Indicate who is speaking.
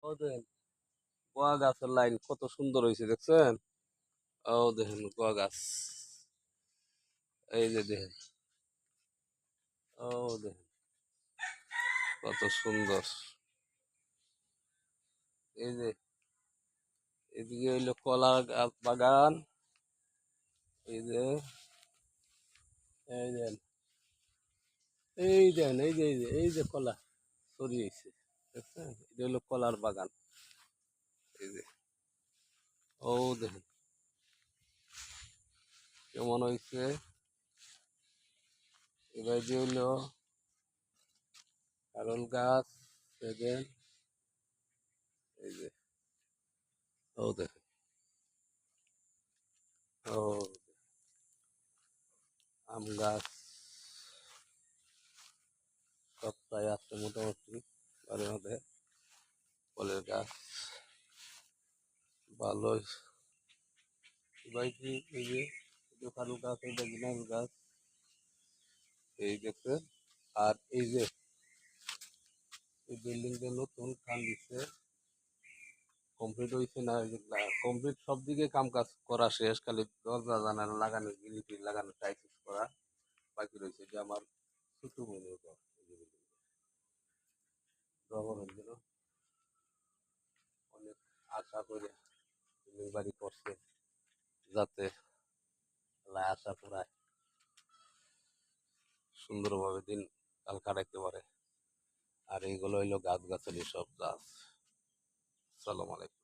Speaker 1: ও দেখেন গোয়া গাছের লাইন কত সুন্দর হয়েছে দেখছেন। ও দেখেন গোয়া গাছ, এই যে দেখেন, ও দেখেন কত সুন্দর। এই যে এদিকে হইলো কলা বাগান। এই যে এই দেন, এই দেন, এই যে কলা ছড়িয়েছে দেখছেন, এটা হলো কলার বাগান। এই যে, ও দেখেন কেমন হয়েছে। এবার যে হইলো কারল গাছ, দেখেন, এই যে, ও দেখেন, ও আম গাছ সবটাই আছে মোটামুটি বাড়ির মধ্যে। ফলের গাছ ভালো। এবার কি এই যে কারুল গাছ, এই যে নারকেল গাছ, এই দেখতে। আর এই যে এই বিল্ডিংটা নতুন কাম দিচ্ছে, কমপ্লিট হয়েছে না, কমপ্লিট সব দিকে কাম কাজ করা শেষ, খালি দরজা জানালা লাগানো, গিরিটি লাগানো, টাইলস করা বাকি রয়েছে। যে আমার ছোট বোনের ঘর, এই যে building টা। ব্যবহারের জন্য অনেক আশা করে বিল্ডিং বাড়ি করছে, যাতে আল্লাহ আশা করায় সুন্দরভাবে দিন কাল কাটাইতে পারে। আর এইগুলো হইলো গাছ গাছালি সব গাছ। সালাম আলাইকুম।